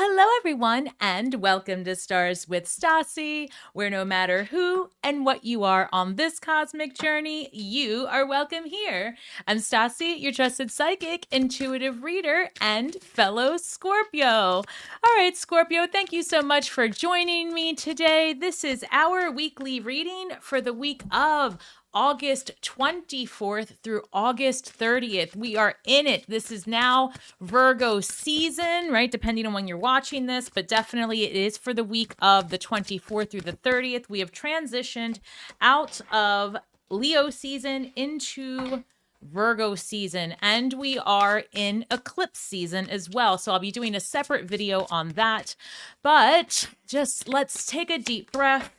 hello everyone, and welcome to Stars with Stasi, where no matter who and what you are on this cosmic journey, you are welcome here. I'm Stasi, your trusted psychic, intuitive reader, and fellow Scorpio. All right, Scorpio, thank you so much for joining me today. This is our weekly reading for the week of August 24th through August 30th. We are in it. This is now Virgo season, right? Depending on when you're watching this, but definitely it is for the week of the 24th through the 30th. We have transitioned out of Leo season into Virgo season, and we are in eclipse season as well. So I'll be doing a separate video on that, but just let's take a deep breath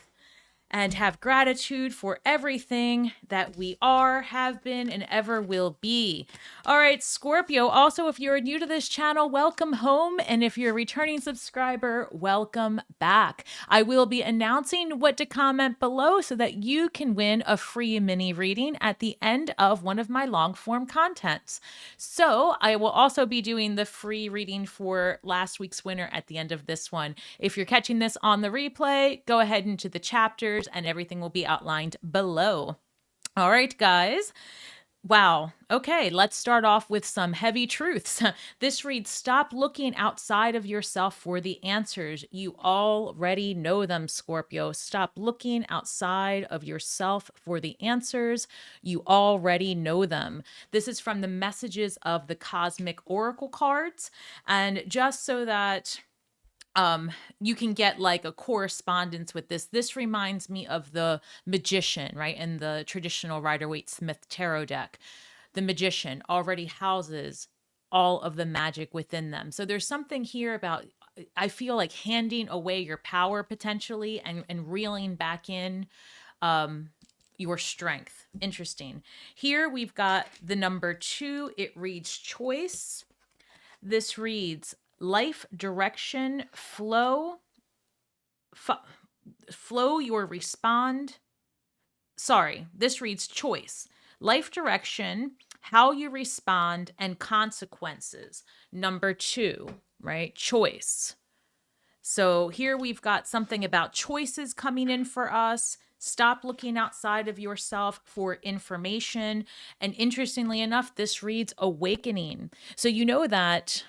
and have gratitude for everything that we are, have been, and ever will be. All right, Scorpio, also, if you're new to this channel, welcome home. And if you're a returning subscriber, welcome back. I will be announcing what to comment below so that you can win a free mini reading at the end of one of my long form contents. So I will also be doing the free reading for last week's winner at the end of this one. If you're catching this on the replay, go ahead into the chapters and everything will be outlined below. All right, guys. Wow. Okay, let's start off with some heavy truths. This reads, stop looking outside of yourself for the answers. You already know them, Scorpio. Stop looking outside of yourself for the answers. You already know them. This is from the messages of the Cosmic Oracle cards. And just so that you can get like a correspondence with this reminds me of the Magician, right? In the traditional Rider-Waite-Smith tarot deck, the Magician already houses all of the magic within them. So there's something here about, I feel like, handing away your power potentially and reeling back in your strength. Interesting. Here we've got the number 2. It reads choice. This reads life direction, flow your respond. Sorry, this reads choice, life direction, how you respond, and consequences. Number 2, right? Choice. So here we've got something about choices coming in for us. Stop looking outside of yourself for information. And interestingly enough, this reads awakening. So you know that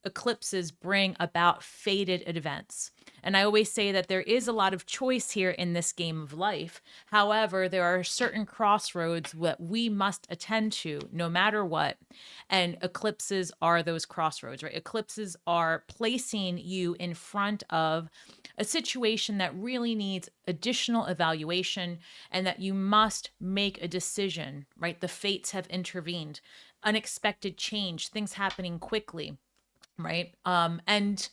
eclipses bring about fated events. And I always say that there is a lot of choice here in this game of life. However, there are certain crossroads that we must attend to no matter what. And eclipses are those crossroads, right? Eclipses are placing you in front of a situation that really needs additional evaluation and that you must make a decision, right? The fates have intervened, unexpected change, things happening quickly. Right. And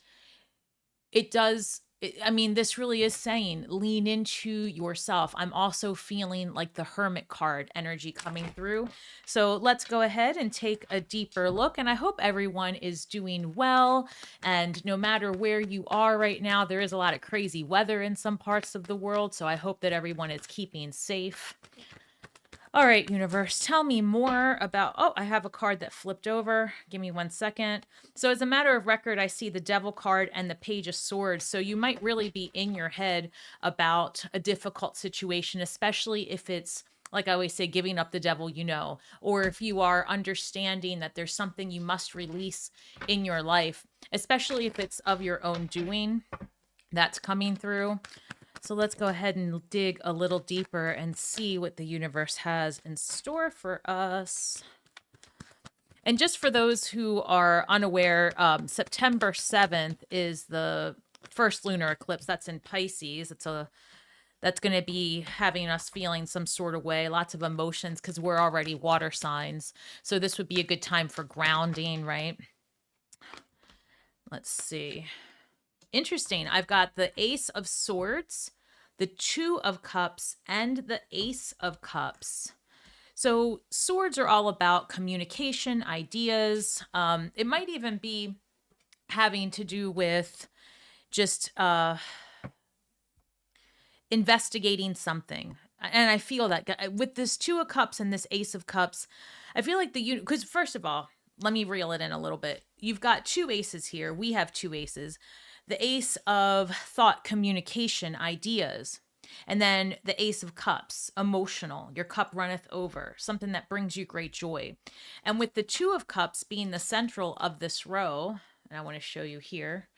it does. This really is saying lean into yourself. I'm also feeling like the Hermit card energy coming through. So let's go ahead and take a deeper look. And I hope everyone is doing well. And no matter where you are right now, there is a lot of crazy weather in some parts of the world. So I hope that everyone is keeping safe. All right, universe, tell me more about, oh, I have a card that flipped over. Give me 1 second. So as a matter of record, I see the Devil card and the Page of Swords. So you might really be in your head about a difficult situation, especially if it's, like I always say, giving up the devil, or if you are understanding that there's something you must release in your life, especially if it's of your own doing that's coming through. So let's go ahead and dig a little deeper and see what the universe has in store for us. And just for those who are unaware, September 7th is the first lunar eclipse. That's in Pisces. That's going to be having us feeling some sort of way, lots of emotions because we're already water signs. So this would be a good time for grounding, right? Let's see. Interesting. I've got the Ace of Swords, the 2 of Cups, and the Ace of Cups. So swords are all about communication, ideas. It might even be having to do with just investigating something. And I feel that with this 2 of Cups and this Ace of Cups, I feel like because first of all, let me reel it in a little bit. You've got two aces here. We have two aces. The ace of thought, communication, ideas. And then the ace of cups, emotional. Your cup runneth over, something that brings you great joy. And with the two of cups being the central of this row, and I want to show you here,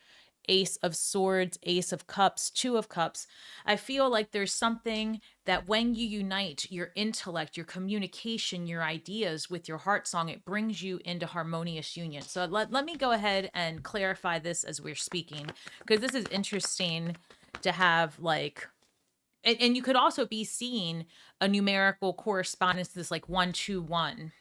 ace of swords, ace of cups, two of cups, I feel like there's something that when you unite your intellect, your communication, your ideas with your heart song, it brings you into harmonious union. So let me go ahead and clarify this as we're speaking, because this is interesting to have like, and you could also be seeing a numerical correspondence to this, like 121.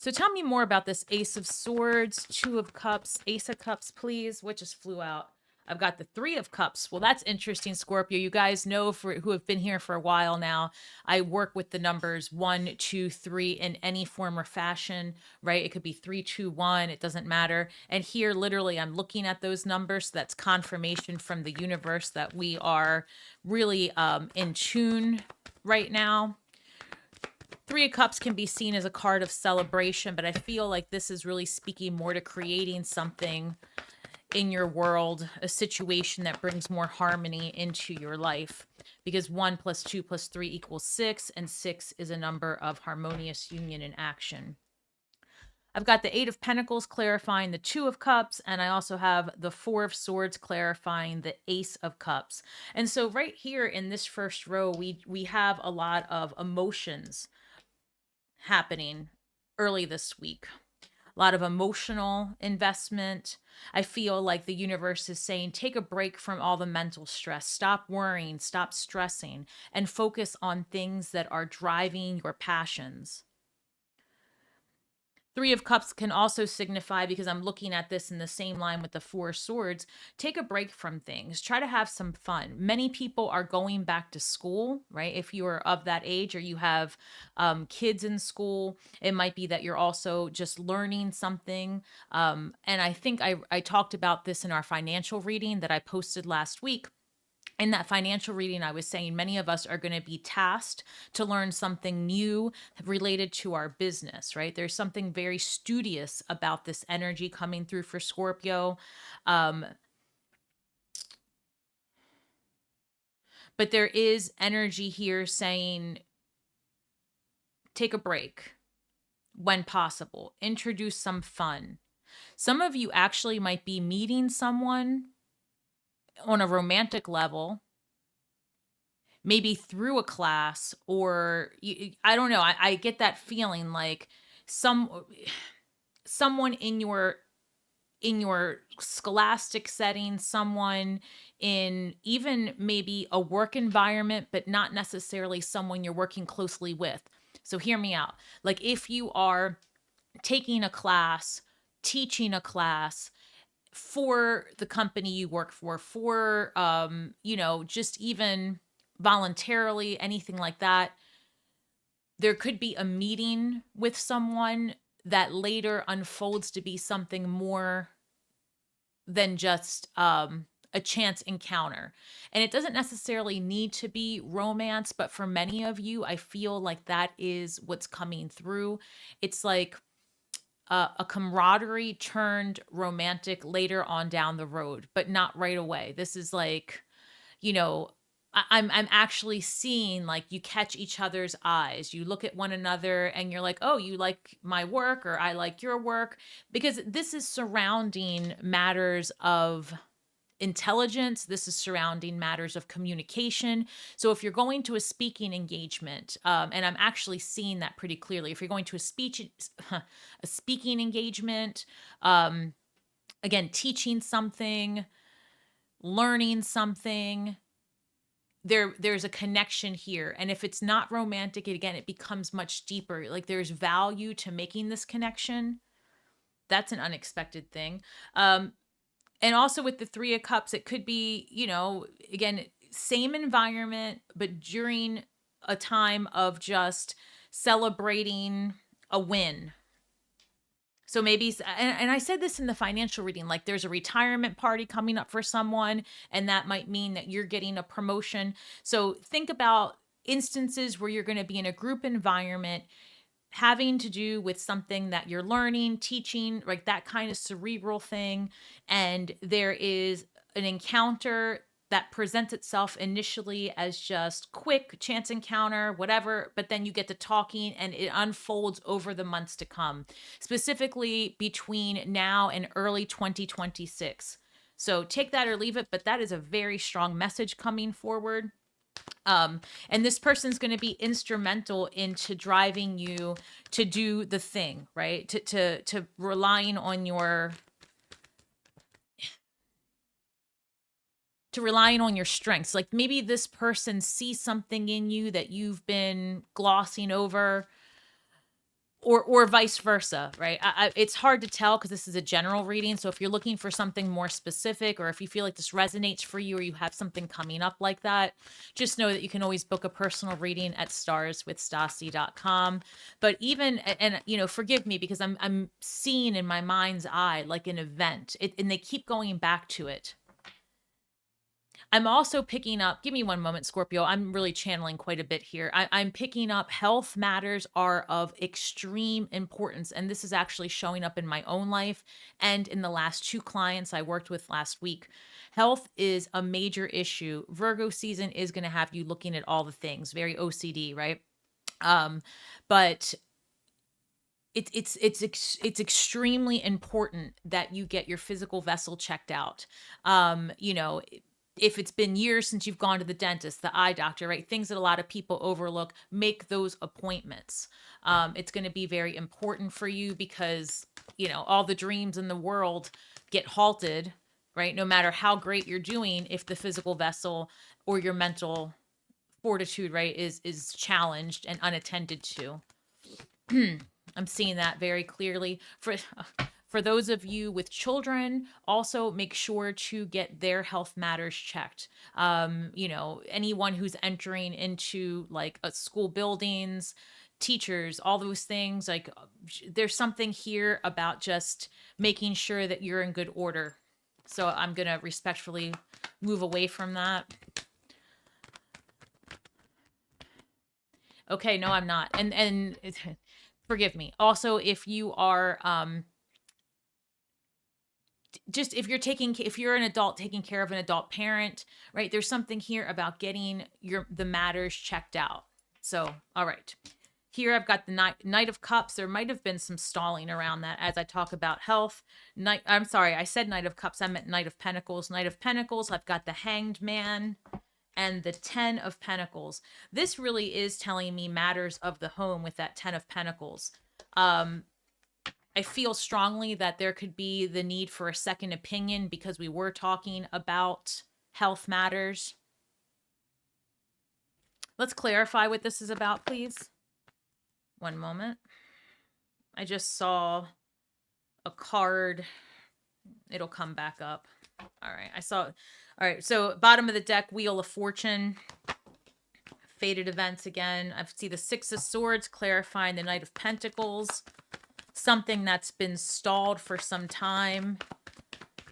So tell me more about this ace of swords, two of cups, ace of cups, please. What just flew out? I've got the three of cups. Well, that's interesting, Scorpio. You guys know who have been here for a while now, I work with the numbers 1, 2, 3 in any form or fashion, right? It could be 3, 2, 1. It doesn't matter. And here, literally, I'm looking at those numbers. So that's confirmation from the universe that we are really in tune right now. Three of Cups can be seen as a card of celebration, but I feel like this is really speaking more to creating something in your world, a situation that brings more harmony into your life. Because 1 + 2 + 3 = 6, and 6 is a number of harmonious union and action. I've got the 8 of Pentacles clarifying the 2 of Cups, and I also have the 4 of Swords clarifying the Ace of Cups. And so right here in this first row, we have a lot of emotions happening early this week. A lot of emotional investment. I feel like the universe is saying, take a break from all the mental stress. Stop worrying, stop stressing, and focus on things that are driving your passions. 3 of Cups can also signify, because I'm looking at this in the same line with the 4 of Swords, take a break from things. Try to have some fun. Many people are going back to school, right? If you are of that age or you have kids in school, it might be that you're also just learning something. And I think I talked about this in our financial reading that I posted last week. In that financial reading, I was saying many of us are going to be tasked to learn something new related to our business, right? There's something very studious about this energy coming through for Scorpio. But there is energy here saying, take a break when possible, introduce some fun. Some of you actually might be meeting someone on a romantic level, maybe through a class, or I don't know. I get that feeling like someone in your scholastic setting, someone in even maybe a work environment, but not necessarily someone you're working closely with. So hear me out. Like if you are taking a class, teaching a class for the company you work for, just even voluntarily, anything like that, there could be a meeting with someone that later unfolds to be something more than just a chance encounter. And it doesn't necessarily need to be romance, but for many of you, I feel like that is what's coming through. It's like a camaraderie turned romantic later on down the road, but not right away. This is like, I'm actually seeing like you catch each other's eyes. You look at one another and you're like, oh, you like my work, or I like your work, because this is surrounding matters of intelligence. This is surrounding matters of communication. So if you're going to a speaking engagement, and I'm actually seeing that pretty clearly, if you're going to a speaking engagement, again, teaching something, learning something, there's a connection here. And if it's not romantic, again, it becomes much deeper. Like there's value to making this connection. That's an unexpected thing. And also with the 3 of Cups, it could be, again, same environment, but during a time of just celebrating a win. So maybe, and I said this in the financial reading, like there's a retirement party coming up for someone, and that might mean that you're getting a promotion. So think about instances where you're going to be in a group environment having to do with something that you're learning, teaching, like that kind of cerebral thing. And there is an encounter that presents itself initially as just quick chance encounter, whatever, but then you get to talking and it unfolds over the months to come, specifically between now and early 2026. So take that or leave it, but that is a very strong message coming forward. And this person's going to be instrumental into driving you to do the thing, right? To relying on your strengths. Like maybe this person sees something in you that you've been glossing over, or vice versa, right? It's hard to tell because this is a general reading. So if you're looking for something more specific, or if you feel like this resonates for you, or you have something coming up like that, just know that you can always book a personal reading at starswithstasi.com. But even, and forgive me because I'm seeing in my mind's eye like an event, and they keep going back to it. I'm also picking up, give me one moment, Scorpio. I'm really channeling quite a bit here. I'm picking up health matters are of extreme importance. And this is actually showing up in my own life and in the last 2 clients I worked with last week. Health is a major issue. Virgo season is going to have you looking at all the things, very OCD, right? But it's extremely important that you get your physical vessel checked out. If it's been years since you've gone to the dentist, the eye doctor, right? Things that a lot of people overlook, make those appointments. It's going to be very important for you because, all the dreams in the world get halted, right? No matter how great you're doing, if the physical vessel or your mental fortitude, right, is challenged and unattended to. I'm seeing that very clearly. For those of you with children, also make sure to get their health matters checked. Anyone who's entering into like school buildings, teachers, all those things, like there's something here about just making sure that you're in good order. So I'm going to respectfully move away from that. Okay, no, I'm not. And forgive me. Also, if you are just if you're an adult taking care of an adult parent, right? There's something here about getting the matters checked out. So, all right. Here I've got the Knight of Cups. There might have been some stalling around that as I talk about health. I'm sorry, I said Knight of Cups. I meant Knight of Pentacles. Knight of Pentacles, I've got the Hanged Man and the 10 of Pentacles. This really is telling me matters of the home with that 10 of Pentacles. I feel strongly that there could be the need for a second opinion because we were talking about health matters. Let's clarify what this is about, please. One moment. I just saw a card. It'll come back up. All right. All right. So bottom of the deck, Wheel of Fortune. Fated events again. I see the Six of Swords clarifying the Knight of Pentacles. Something that's been stalled for some time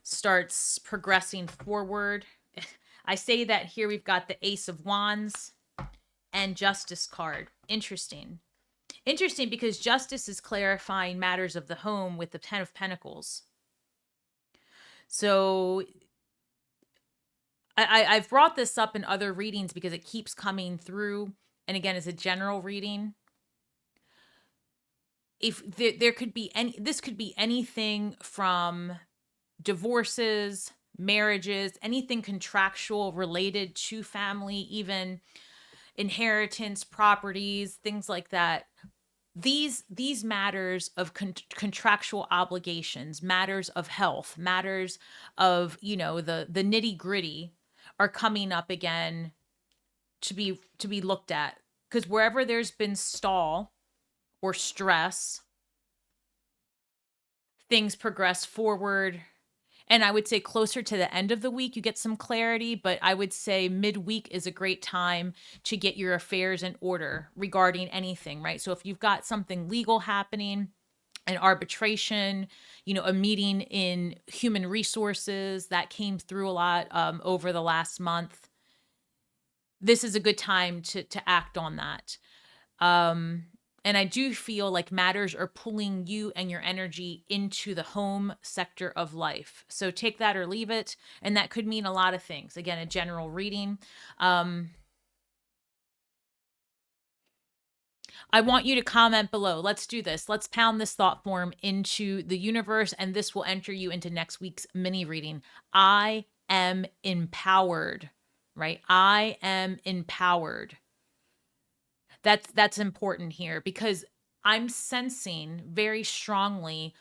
starts progressing forward. I say that here we've got the Ace of Wands and Justice card. Interesting because Justice is clarifying matters of the home with the 10 of Pentacles. So I've brought this up in other readings because it keeps coming through. And again, it's a general reading. If there could be this could be anything from divorces, marriages, anything contractual related to family, even inheritance, properties, things like that. These matters of contractual obligations, matters of health, matters of, the nitty-gritty are coming up again to be looked at. Because wherever there's been stall or stress, things progress forward. And I would say closer to the end of the week, you get some clarity, but I would say midweek is a great time to get your affairs in order regarding anything, right? So if you've got something legal happening, an arbitration, a meeting in human resources that came through a lot over the last month, this is a good time to act on that. And I do feel like matters are pulling you and your energy into the home sector of life. So take that or leave it. And that could mean a lot of things. Again, a general reading. I want you to comment below. Let's do this. Let's pound this thought form into the universe, and this will enter you into next week's mini reading. I am empowered, right? I am empowered. That's important here because I'm sensing very strongly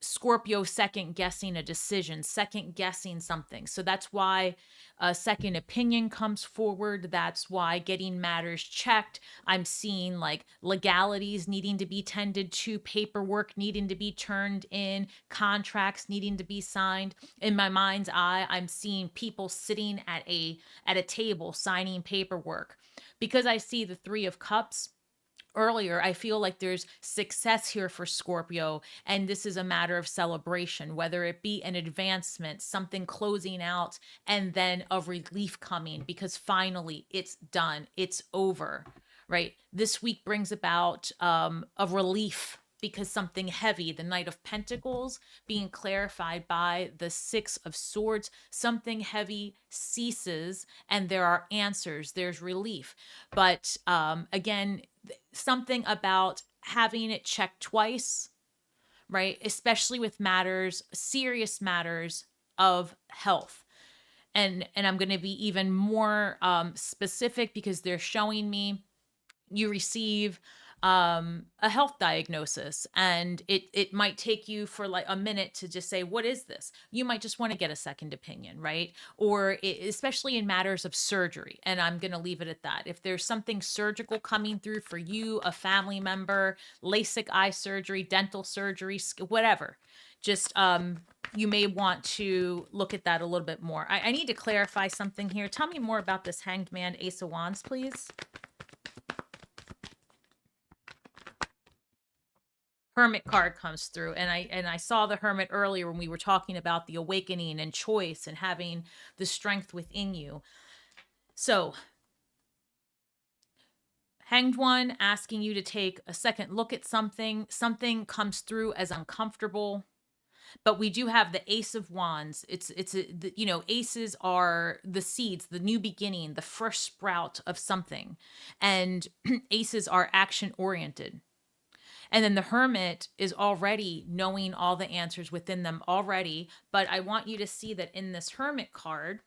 Scorpio second guessing a decision, second guessing something. So that's why a second opinion comes forward. That's why getting matters checked. I'm seeing like legalities needing to be tended to, paperwork needing to be turned in, contracts needing to be signed. In my mind's eye, I'm seeing people sitting at a table signing paperwork. Because I see the 3 of Cups earlier, I feel like there's success here for Scorpio, and this is a matter of celebration, whether it be an advancement, something closing out, and then a relief coming because finally it's done, it's over, right? This week brings about a relief because something heavy, the Knight of Pentacles being clarified by the 6 of Swords, something heavy ceases and there are answers, there's relief. But again, something about having it checked twice, right? Especially with matters, serious matters of health. And I'm going to be even more specific because they're showing me you receive a health diagnosis, and it might take you for like a minute to just say, what is this? You might just want to get a second opinion, right? Or especially in matters of surgery, and I'm going to leave it at that. If there's something surgical coming through for you, a family member, LASIK eye surgery, dental surgery, whatever, just you may want to look at that a little bit more. I need to clarify something here. Tell me more about this Hanged Man, Ace of Wands, please. Hermit card comes through, and I saw the Hermit earlier when we were talking about the awakening and choice and having the strength within you. So Hanged One asking you to take a second look at something. Something comes through as uncomfortable, but we do have the Ace of Wands. Aces are the seeds, the new beginning, the first sprout of something, and aces are action oriented. And then the Hermit is already knowing all the answers within them already. But I want you to see that in this Hermit card,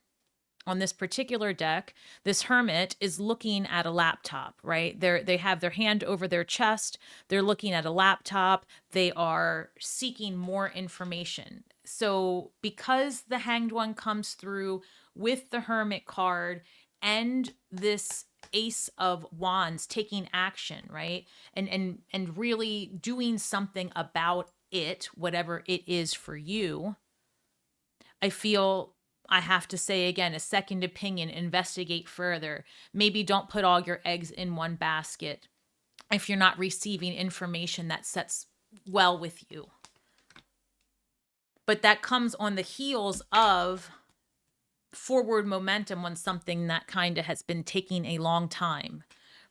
on this particular deck, this Hermit is looking at a laptop, right? They have their hand over their chest. They're looking at a laptop. They are seeking more information. So because the Hanged One comes through with the Hermit card and this Ace of Wands taking action, right? And really doing something about it, whatever it is for you, I feel I have to say again, a second opinion, investigate further. Maybe don't put all your eggs in one basket if you're not receiving information that sets well with you. But that comes on the heels of forward momentum on something that kind of has been taking a long time,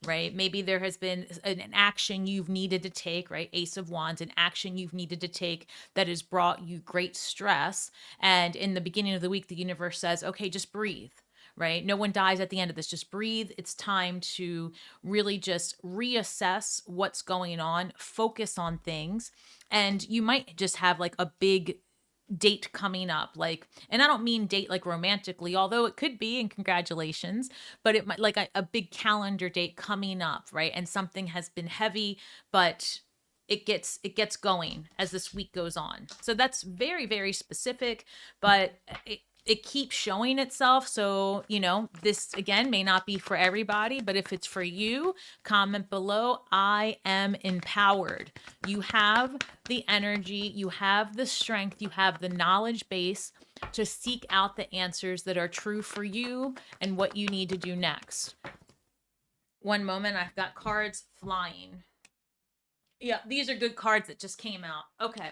right? Maybe there has been an action you've needed to take, right? Ace of Wands, an action you've needed to take that has brought you great stress. And in the beginning of the week, the universe says, okay, just breathe, right? No one dies at the end of this. Just breathe. It's time to really just reassess what's going on, focus on things. And you might just have like a big date coming up, like, and I don't mean date like romantically, although it could be, and congratulations, but it might like a big calendar date coming up, right? And something has been heavy, but it gets going as this week goes on. So that's very, very specific, but it keeps showing itself. So, this again may not be for everybody, but if it's for you, comment below. I am empowered. You have the energy, you have the strength, you have the knowledge base to seek out the answers that are true for you and what you need to do next. One moment, I've got cards flying. Yeah, these are good cards that just came out. Okay.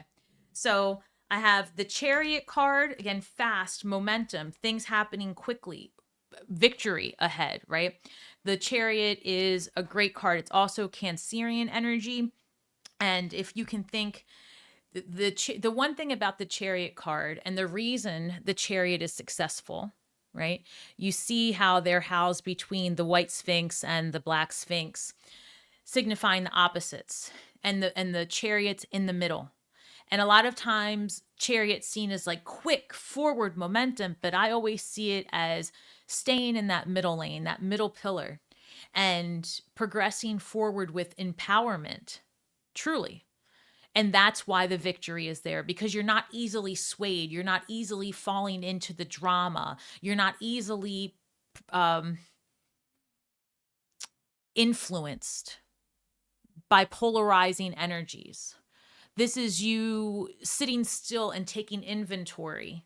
So I have the Chariot card, again, fast, momentum, things happening quickly. victory ahead, right? The Chariot is a great card. It's also Cancerian energy. And if you can think, the one thing about the Chariot card and the reason the Chariot is successful, right? You see how they're housed between the white Sphinx and the black Sphinx, signifying the opposites, and the Chariot's in the middle. And a lot of times Chariot's seen as like quick forward momentum, but I always see it as staying in that middle lane, that middle pillar, and progressing forward with empowerment, truly. And that's why the victory is there, because you're not easily swayed. You're not easily falling into the drama. You're not easily influenced by polarizing energies. This is you sitting still and taking inventory.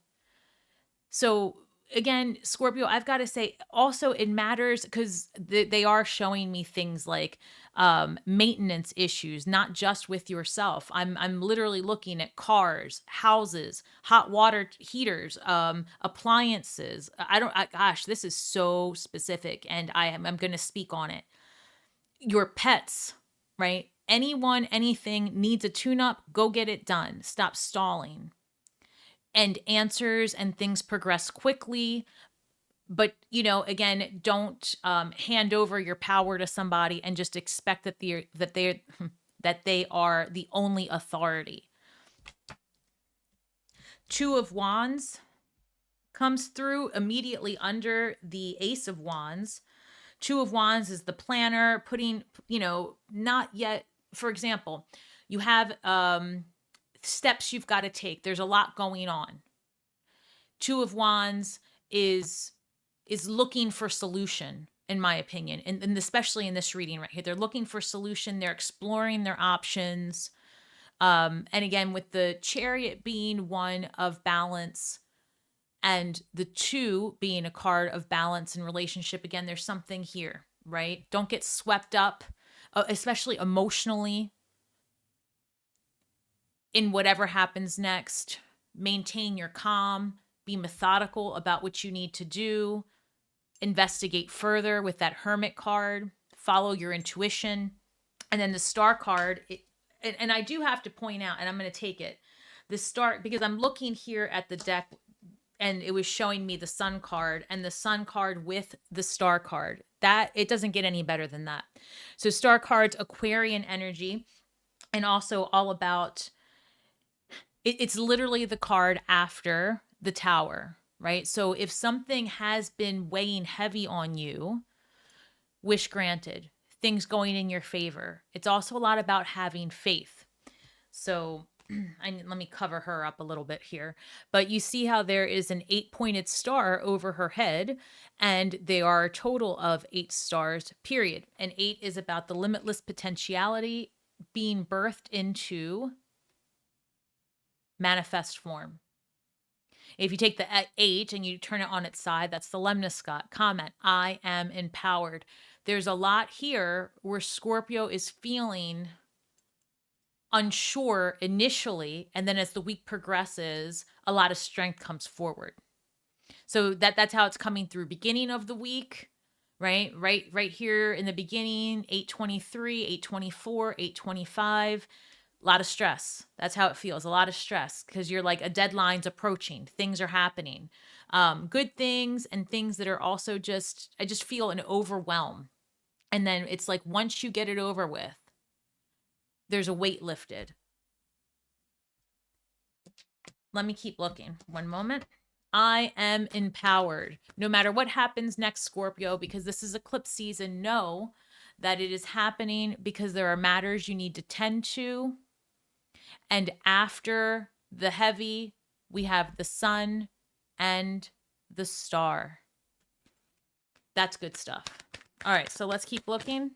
So again, Scorpio, I've got to say also it matters because they are showing me things like maintenance issues, not just with yourself. I'm literally looking at cars, houses, hot water heaters, appliances. Gosh, this is so specific, and I'm going to speak on it. Your pets, right? Anyone, anything needs a tune-up, go get it done. Stop stalling. And answers and things progress quickly. But, again, don't hand over your power to somebody and just expect that they are the only authority. Two of Wands comes through immediately under the Ace of Wands. Two of Wands is the planner, putting, not yet. For example, you have steps you've got to take. There's a lot going on. Two of Wands is looking for solution, in my opinion, and especially in this reading right here. They're looking for solution. They're exploring their options. And again, with the Chariot being one of balance and the two being a card of balance and relationship, again, there's something here, right? Don't get swept up, especially emotionally, in whatever happens next. Maintain your calm, be methodical about what you need to do, investigate further with that Hermit card, follow your intuition. And then the Star card, and I do have to point out, and I'm going to take it, the Star, because I'm looking here at the deck and it was showing me the Sun card and the Sun card with the Star card. That, it doesn't get any better than that. So Star card's Aquarian energy, and also all about, it's literally the card after the Tower, right? So if something has been weighing heavy on you, wish granted, things going in your favor. It's also a lot about having faith. So let me cover her up a little bit here. But you see how there is an 8-pointed star over her head, and they are a total of 8 stars, period. And 8 is about the limitless potentiality being birthed into manifest form. If you take the 8 and you turn it on its side, that's the Lemniscott comment. I am empowered. There's a lot here where Scorpio is feeling unsure initially, and then as the week progresses, a lot of strength comes forward. So that's how it's coming through. Beginning of the week, right here in the beginning, 8:23, 8:24, 8:25. A lot of stress. That's how it feels. A lot of stress because you're like, a deadline's approaching. Things are happening. Good things and things that are also I just feel an overwhelm. And then it's like, once you get it over with, there's a weight lifted. Let me keep looking. One moment. I am empowered. No matter what happens next, Scorpio, because this is eclipse season, know that it is happening because there are matters you need to tend to. And after the heavy, we have the Sun and the Star. That's good stuff. All right, so let's keep looking.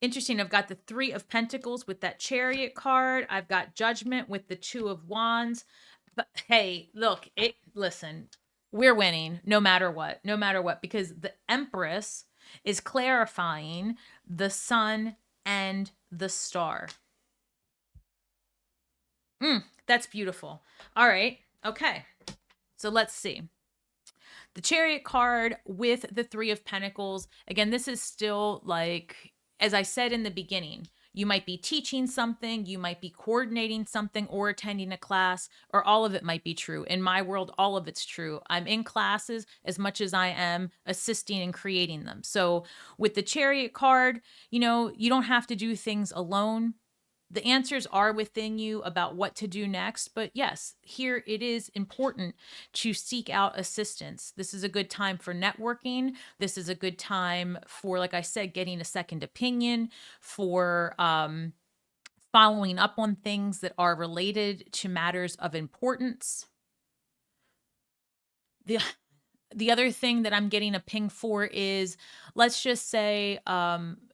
Interesting. I've got the 3 of Pentacles with that Chariot card. I've got Judgment with the 2 of Wands. But hey, look, listen, we're winning no matter what, because the Empress is clarifying the Sun and the Star. That's beautiful. All right. Okay. So let's see. The Chariot card with the Three of Pentacles. Again, this is still like, as I said in the beginning, you might be teaching something, you might be coordinating something or attending a class, or all of it might be true. In my world, all of it's true. I'm in classes as much as I am assisting and creating them. So with the Chariot card, you don't have to do things alone. The answers are within you about what to do next. But yes, here it is important to seek out assistance. This is a good time for networking. This is a good time for, like I said, getting a second opinion, for following up on things that are related to matters of importance. The other thing that I'm getting a ping for is, let's just say,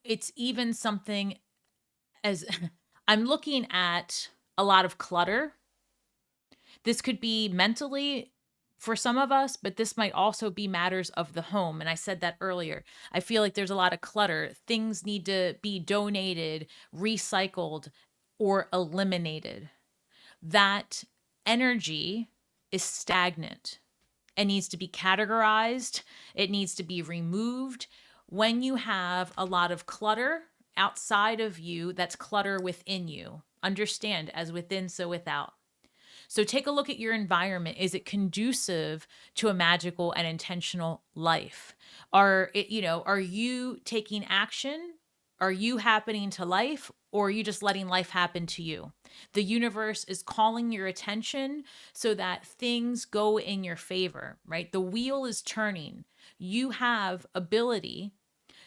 it's even something as I'm looking at a lot of clutter. This could be mentally for some of us, but this might also be matters of the home. And I said that earlier. I feel like there's a lot of clutter. Things need to be donated, recycled, or eliminated. That energy is stagnant and needs to be categorized. It needs to be removed. When you have a lot of clutter outside of you, that's clutter within you. Understand, as within, so without. So take a look at your environment. Is it conducive to a magical and intentional life? Are you taking action? Are you happening to life, or are you just letting life happen to you? The universe is calling your attention so that things go in your favor, right? The wheel is turning. You have ability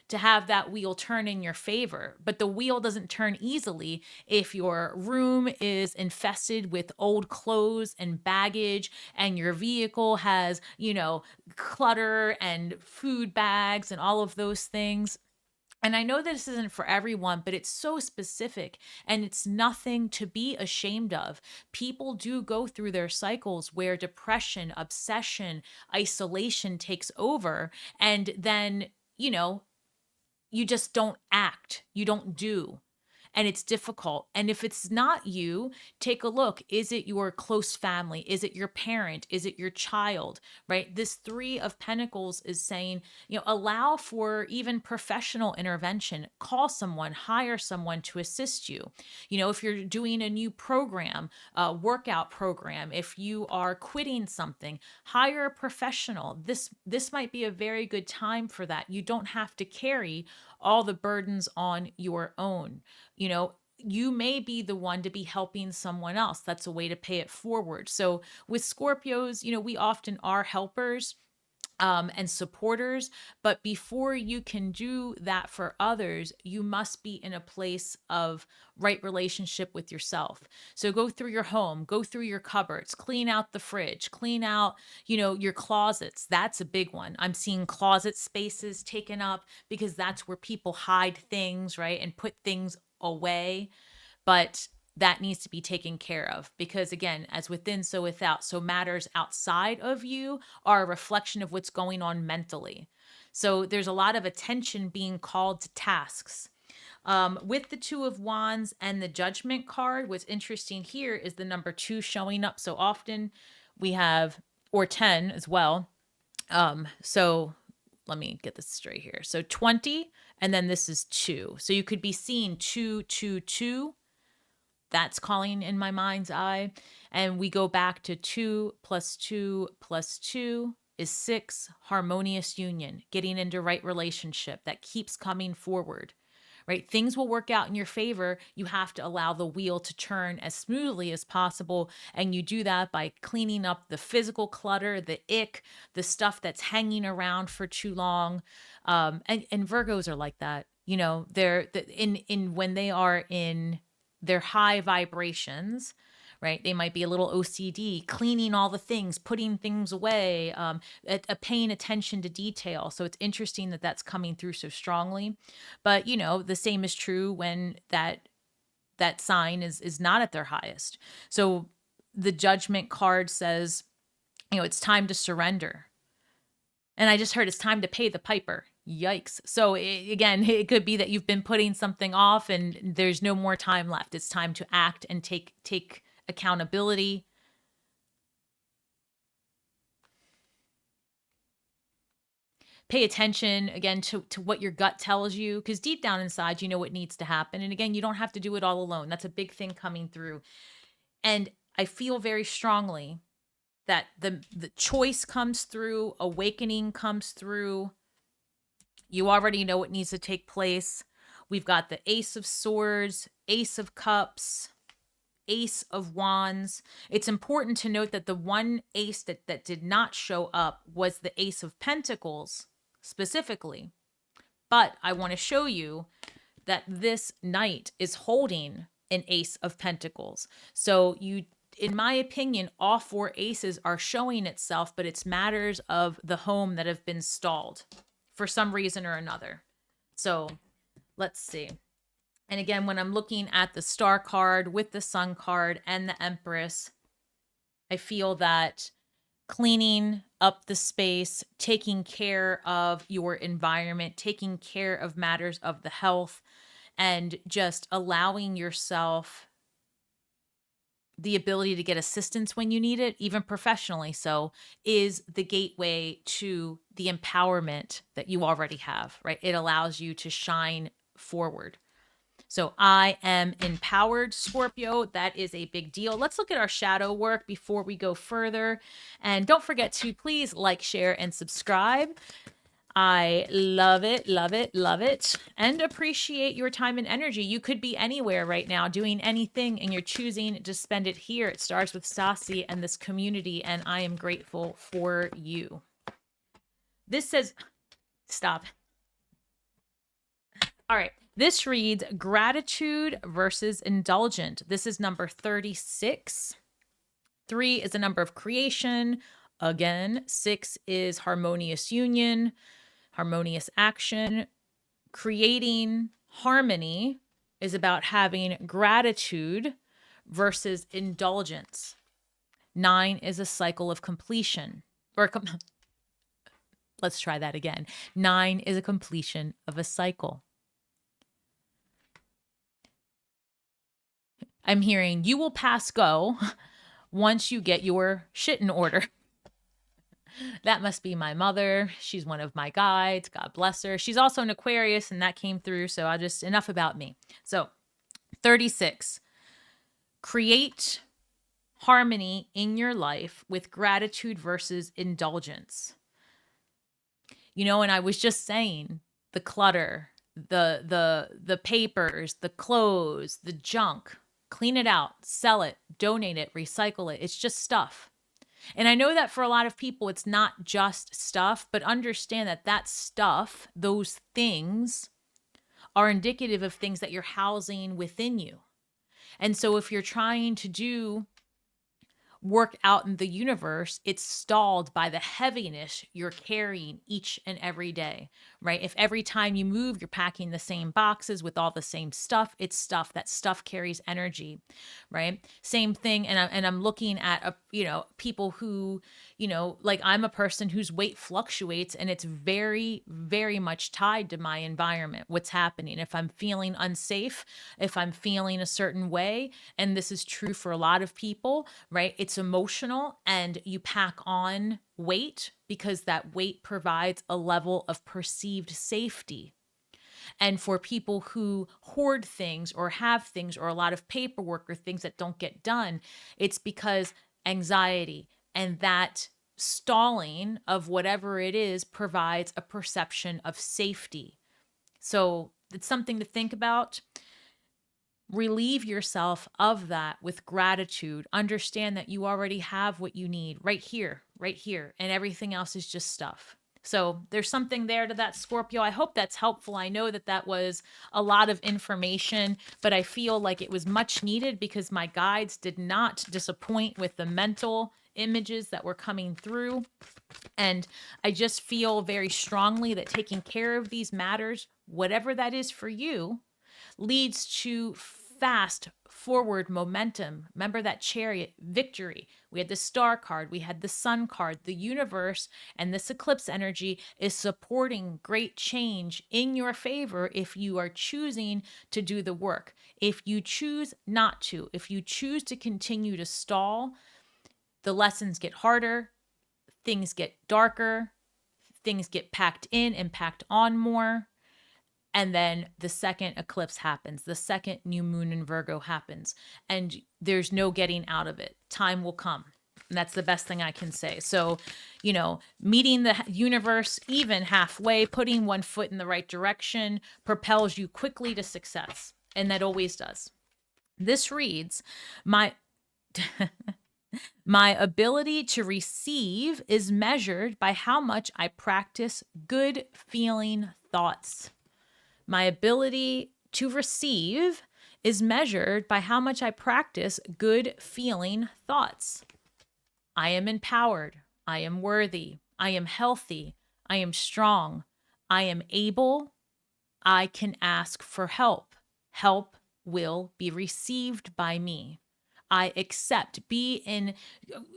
to have that wheel turn in your favor. But the wheel doesn't turn easily if your room is infested with old clothes and baggage, and your vehicle has, clutter and food bags and all of those things. And I know this isn't for everyone, but it's so specific, and it's nothing to be ashamed of. People do go through their cycles where depression, obsession, isolation takes over. And then, you just don't act, you don't do. And it's difficult. And if it's not you, take a look. Is it your close family? Is it your parent? Is it your child? Right? This Three of Pentacles is saying, allow for even professional intervention. Call someone, hire someone to assist you. If you're doing a new program, a workout program, if you are quitting something, hire a professional. This might be a very good time for that. You don't have to carry all the burdens on your own. You may be the one to be helping someone else. That's a way to pay it forward. So with Scorpios, we often are helpers and supporters. But before you can do that for others, you must be in a place of right relationship with yourself. So go through your home, go through your cupboards, clean out the fridge, clean out, your closets. That's a big one. I'm seeing closet spaces taken up because that's where people hide things, right? And put things away. But that needs to be taken care of, because again, as within, so without. So matters outside of you are a reflection of what's going on mentally. So there's a lot of attention being called to tasks. With the Two of Wands and the Judgment card, what's interesting here is the number 2 showing up so often. We have, or 10 as well. So let me get this straight here. So 20, and then this is 2. So you could be seeing 2, 2, 2. That's calling in my mind's eye. And we go back to 2 plus 2 plus 2 is 6. Harmonious union, getting into right relationship that keeps coming forward, right? Things will work out in your favor. You have to allow the wheel to turn as smoothly as possible. And you do that by cleaning up the physical clutter, the ick, the stuff that's hanging around for too long. And Virgos are like that. They're when they are in their high vibrations, right? They might be a little OCD, cleaning all the things, putting things away, paying attention to detail. So it's interesting that that's coming through so strongly. But, the same is true when that sign is not at their highest. So the Judgment card says, it's time to surrender. And I just heard it's time to pay the piper. Yikes. So again, it could be that you've been putting something off and there's no more time left. It's time to act and take accountability. Pay attention, again, to what your gut tells you, because deep down inside, you know what needs to happen. And again, you don't have to do it all alone. That's a big thing coming through. And I feel very strongly that the choice comes through, awakening comes through. You already know what needs to take place. We've got the Ace of Swords, Ace of Cups, Ace of Wands. It's important to note that the one ace that did not show up was the Ace of Pentacles specifically. But I want to show you that this knight is holding an Ace of Pentacles. So you, in my opinion, all four aces are showing itself, but it's matters of the home that have been stalled for some reason or another. So let's see. And again, when I'm looking at the Star card with the Sun card and the Empress, I feel that cleaning up the space, taking care of your environment, taking care of matters of the health, and just allowing yourself the ability to get assistance when you need it, even professionally so, is the gateway to the empowerment that you already have, right? It allows you to shine forward. So I am empowered, Scorpio. That is a big deal. Let's look at our shadow work before we go further. And don't forget to please like, share, and subscribe. I love it, love it, love it, and appreciate your time and energy. You could be anywhere right now doing anything, and you're choosing to spend it here at Stars with Stasi and this community, and I am grateful for you. This says, stop. All right. This reads gratitude versus indulgent. This is number 36. 3 is a number of creation. Again, 6 is harmonious union, harmonious action. Creating harmony is about having gratitude versus indulgence. 9 is a cycle of completion. Let's try that again. 9 is a completion of a cycle. I'm hearing you will pass go once you get your shit in order. That must be my mother. She's one of my guides. God bless her. She's also an Aquarius, and that came through. So enough about me. So 36, create harmony in your life with gratitude versus indulgence. You know, and I was just saying the clutter, the papers, the clothes, the junk. Clean it out, sell it, donate it, recycle it. It's just stuff. And I know that for a lot of people, it's not just stuff, but understand that that stuff, those things, are indicative of things that you're housing within you. And so if you're trying to do work out in the universe, it's stalled by the heaviness you're carrying each and every day, right? If every time you move, you're packing the same boxes with all the same stuff, it's stuff. That stuff carries energy, right? Same thing. And I'm looking at, people who, like I'm a person whose weight fluctuates, and it's very, very much tied to my environment, what's happening. If I'm feeling unsafe, if I'm feeling a certain way, and this is true for a lot of people, right? It's emotional, and you pack on weight because that weight provides a level of perceived safety. And for people who hoard things or have things or a lot of paperwork or things that don't get done, it's because anxiety and that stalling of whatever it is provides a perception of safety. So it's something to think about. Relieve yourself of that with gratitude. Understand that you already have what you need right here, and everything else is just stuff. So there's something there to that, Scorpio. I hope that's helpful. I know that was a lot of information, but I feel like it was much needed because my guides did not disappoint with the mental images that were coming through. And I just feel very strongly that taking care of these matters, whatever that is for you, leads to fast forward momentum. Remember that chariot victory. We had the star card, we had the sun card. The universe and this eclipse energy is supporting great change in your favor if you are choosing to do the work. If you choose not to, if you choose to continue to stall, the lessons get harder, things get darker, things get packed in and packed on more. And then the second eclipse happens, the second new moon in Virgo happens, and there's no getting out of it. Time will come. And that's the best thing I can say. So, meeting the universe even halfway, putting one foot in the right direction propels you quickly to success. And that always does. This reads, my ability to receive is measured by how much I practice good feeling thoughts. My ability to receive is measured by how much I practice good feeling thoughts. I am empowered. I am worthy. I am healthy. I am strong. I am able. I can ask for help. Help will be received by me. I accept.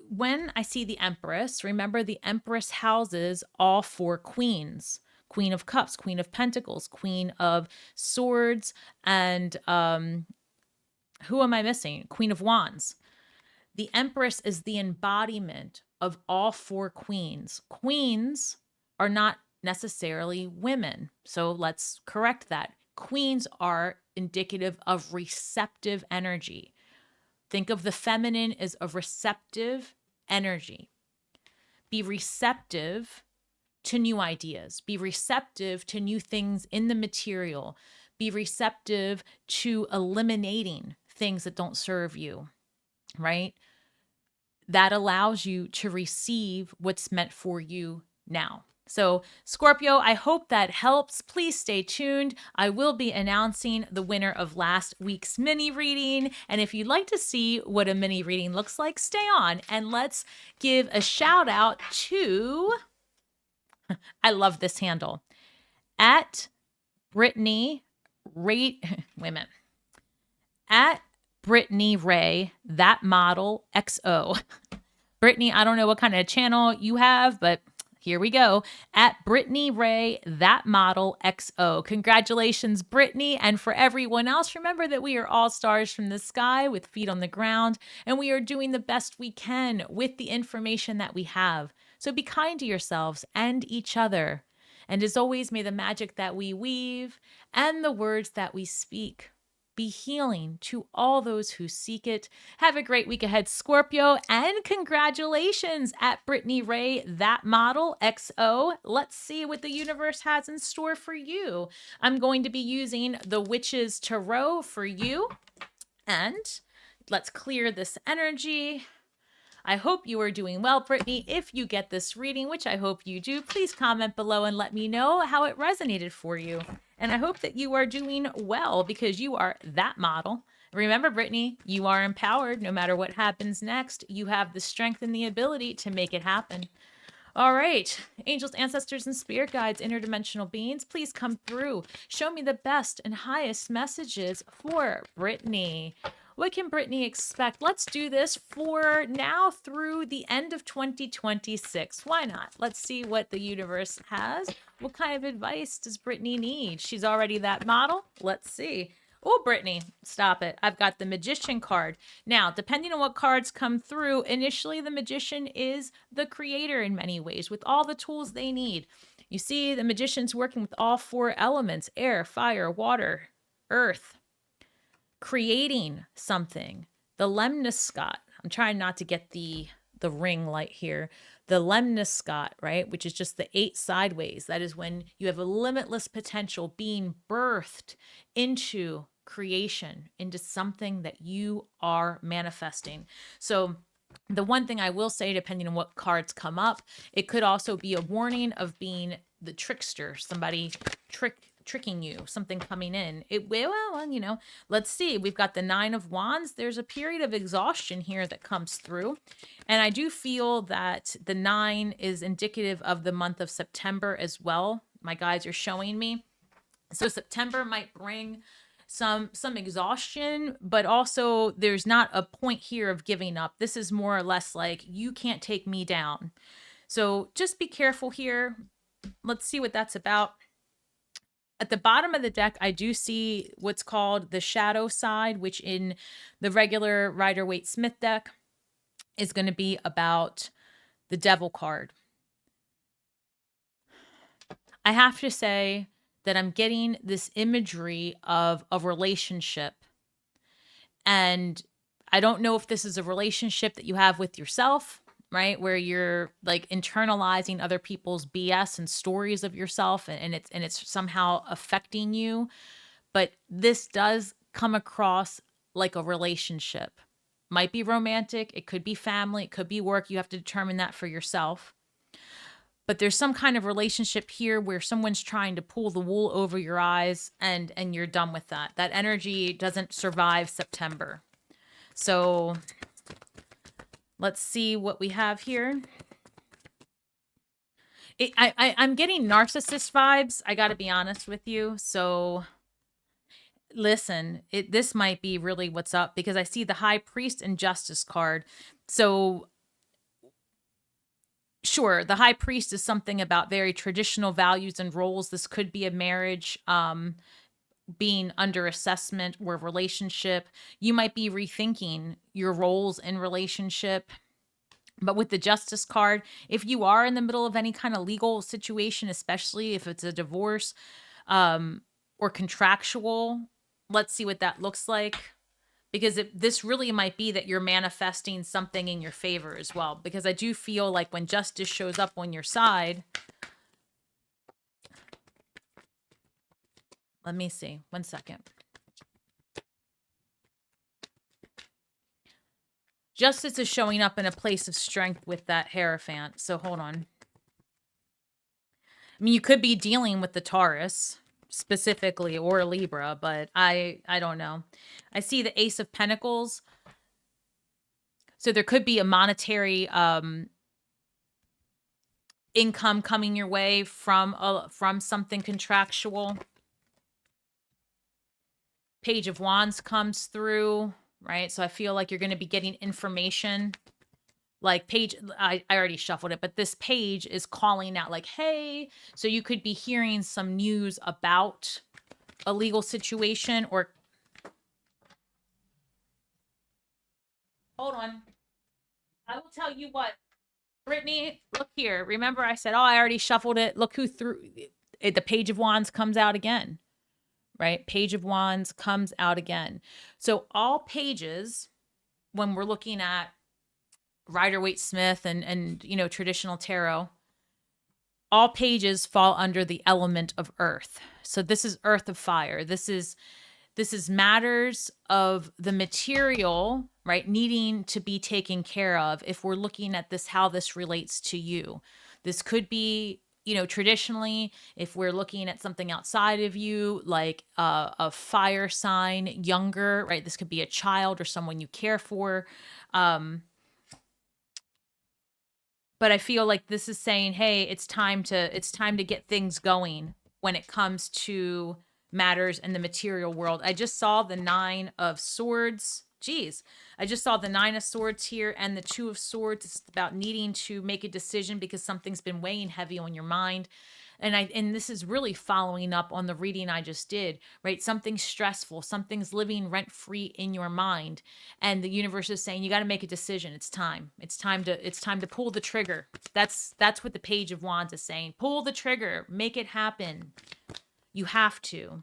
When I see the Empress, remember the Empress houses all four queens. Queen of Cups, Queen of Pentacles, Queen of Swords, and who am I missing? Queen of Wands. The Empress is the embodiment of all four queens. Queens are not necessarily women, so let's correct that. Queens are indicative of receptive energy. Think of the feminine as a receptive energy. Be receptive to new ideas. Be receptive to new things in the material. Be receptive to eliminating things that don't serve you, right? That allows you to receive what's meant for you now. So, Scorpio, I hope that helps. Please stay tuned. I will be announcing the winner of last week's mini reading. And if you'd like to see what a mini reading looks like, stay on and let's give a shout out to, I love this handle, at Brittany Ray, wait a minute, at Brittany Ray, that model XO. Brittany, I don't know what kind of channel you have, but here we go. At Brittany Ray, that model XO. Congratulations, Brittany. And for everyone else, remember that we are all stars from the sky with feet on the ground, and we are doing the best we can with the information that we have. So be kind to yourselves and each other. And as always, may the magic that we weave and the words that we speak be healing to all those who seek it. Have a great week ahead, Scorpio, and congratulations at Brittany Ray, that model XO. Let's see what the universe has in store for you. I'm going to be using the Witch's Tarot for you, and let's clear this energy. I hope you are doing well, Brittany. If you get this reading, which I hope you do, please comment below and let me know how it resonated for you. And I hope that you are doing well because you are that model. Remember, Brittany, you are empowered. No matter what happens next, you have the strength and the ability to make it happen. All right, angels, ancestors, and spirit guides, interdimensional beings, please come through. Show me the best and highest messages for Brittany. What can Brittany expect? Let's do this for now through the end of 2026. Why not? Let's see what the universe has. What kind of advice does Brittany need? She's already that model. Let's see. Oh, Brittany, stop it. I've got the Magician card. Now, depending on what cards come through, initially the Magician is the creator in many ways with all the tools they need. You see, the Magician's working with all four elements: air, fire, water, earth. Creating something. The lemniscate. I'm trying not to get the ring light here. The lemniscate, right? Which is just the 8 sideways. That is when you have a limitless potential being birthed into creation, into something that you are manifesting. So the one thing I will say, depending on what cards come up, it could also be a warning of being the trickster, somebody tricking you, something coming in. Let's see. We've got the 9 of Wands. There's a period of exhaustion here that comes through. And I do feel that the 9 is indicative of the month of September as well. My guides are showing me. So September might bring some exhaustion, but also there's not a point here of giving up. This is more or less like, you can't take me down. So just be careful here. Let's see what that's about. At the bottom of the deck, I do see what's called the shadow side, which in the regular Rider-Waite-Smith deck is going to be about the devil card. I have to say that I'm getting this imagery of a relationship. And I don't know if this is a relationship that you have with yourself, right? Where you're like internalizing other people's BS and stories of yourself, and it's somehow affecting you. But this does come across like a relationship. Might be romantic, it could be family, it could be work. You have to determine that for yourself. But there's some kind of relationship here where someone's trying to pull the wool over your eyes, and you're done with that. That energy doesn't survive September. So let's see what we have here. I'm getting narcissist vibes. I got to be honest with you. So listen, this might be really what's up, because I see the High Priest and Justice card. So sure, the High Priest is something about very traditional values and roles. This could be a marriage being under assessment or relationship. You might be rethinking your roles in relationship. But with the Justice card, if you are in the middle of any kind of legal situation, especially if it's a divorce or contractual, let's see what that looks like. Because this really might be that you're manifesting something in your favor as well. Because I do feel like when justice shows up on your side, let me see, 1 second. Justice is showing up in a place of strength with that Hierophant. So hold on. I mean, you could be dealing with the Taurus specifically, or Libra, but I don't know. I see the Ace of Pentacles. So there could be a monetary income coming your way from something contractual. Page of Wands comes through, right? So I feel like you're going to be getting information. Like page, I already shuffled it, but this page is calling out like, hey, so you could be hearing some news about a legal situation. Or hold on, I will tell you what, Brittany, look here. Remember I said, oh, I already shuffled it. Look who threw it. The Page of Wands comes out again, right? Page of Wands comes out again. So all pages, when we're looking at Rider-Waite-Smith and you know, traditional tarot, all pages fall under the element of earth. So this is earth of fire. This is matters of the material, right, needing to be taken care of. If we're looking at this, how this relates to you, this could be, you know, traditionally, if we're looking at something outside of you, like a fire sign, younger, right? This could be a child or someone you care for. But I feel like this is saying, hey, it's time to get things going when it comes to matters in the material world. I just saw the 9 of Swords. Geez, I just saw the 9 of Swords here and the 2 of Swords. It's about needing to make a decision because something's been weighing heavy on your mind. And this is really following up on the reading I just did, right? Something's stressful, something's living rent-free in your mind, and the universe is saying you got to make a decision. It's time. It's time to pull the trigger. That's what the Page of Wands is saying. Pull the trigger, make it happen. You have to.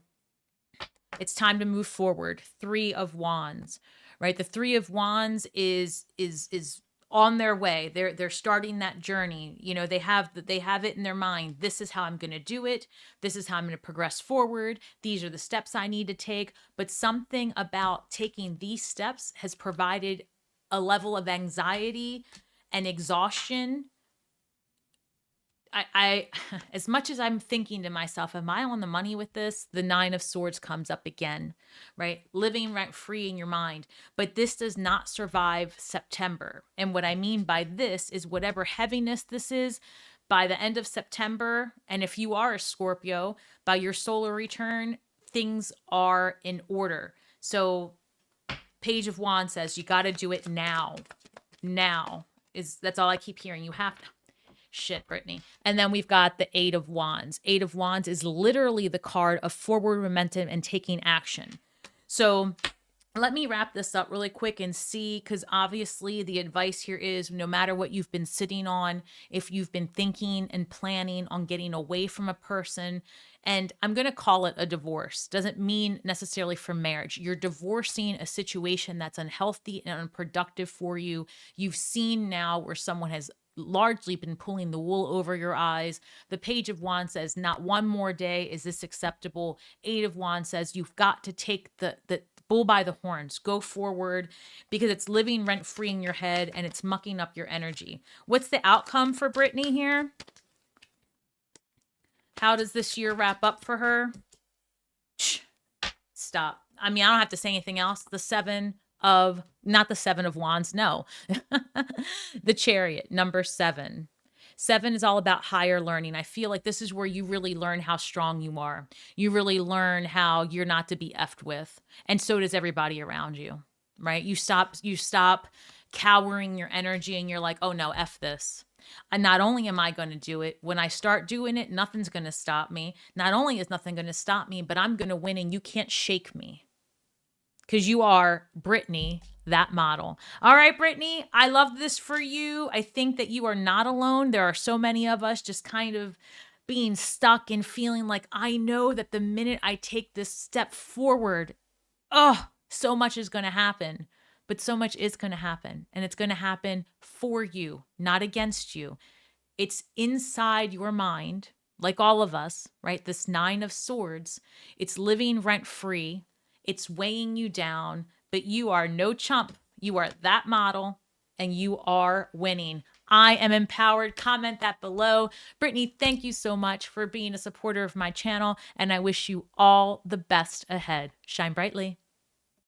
It's time to move forward. 3 of Wands, right? The 3 of Wands is on their way. They're starting that journey. You know, they have it in their mind. This is how I'm going to do it. This is how I'm going to progress forward. These are the steps I need to take. But something about taking these steps has provided a level of anxiety and exhaustion. I as much as I'm thinking to myself, am I on the money with this? The 9 of Swords comes up again, right? Living rent free in your mind. But this does not survive September. And what I mean by this is whatever heaviness this is, by the end of September, and if you are a Scorpio, by your solar return, things are in order. So Page of Wands says you got to do it now. Now that's all I keep hearing. You have to. Shit, Brittany. And then we've got the Eight of Wands. Eight of Wands is literally the card of forward momentum and taking action. So let me wrap this up really quick and see, because obviously the advice here is no matter what you've been sitting on, if you've been thinking and planning on getting away from a person, and I'm going to call it a divorce, doesn't mean necessarily from marriage. You're divorcing a situation that's unhealthy and unproductive for you. You've seen now where someone has largely been pulling the wool over your eyes. The Page of Wands says, not one more day is this acceptable. Eight of Wands says, you've got to take the bull by the horns, go forward, because it's living rent free in your head and it's mucking up your energy. What's the outcome for Brittany here? How does this year wrap up for her? Stop. I mean, I don't have to say anything else. Not the Seven of Wands, no. The Chariot, number 7. 7 is all about higher learning. I feel like this is where you really learn how strong you are. You really learn how you're not to be effed with. And so does everybody around you, right? You stop cowering your energy and you're like, oh no, F this. And not only am I going to do it, when I start doing it, nothing's going to stop me. Not only is nothing going to stop me, but I'm going to win and you can't shake me. Because you are Brittany, that model. All right, Brittany, I love this for you. I think that you are not alone. There are so many of us just kind of being stuck and feeling like, I know that the minute I take this step forward, so much is going to happen. But so much is going to happen. And it's going to happen for you, not against you. It's inside your mind, like all of us, right? This 9 of Swords, it's living rent free. It's weighing you down, but you are no chump. You are that model and you are winning. I am empowered. Comment that below. Brittany, thank you so much for being a supporter of my channel, and I wish you all the best ahead. Shine brightly.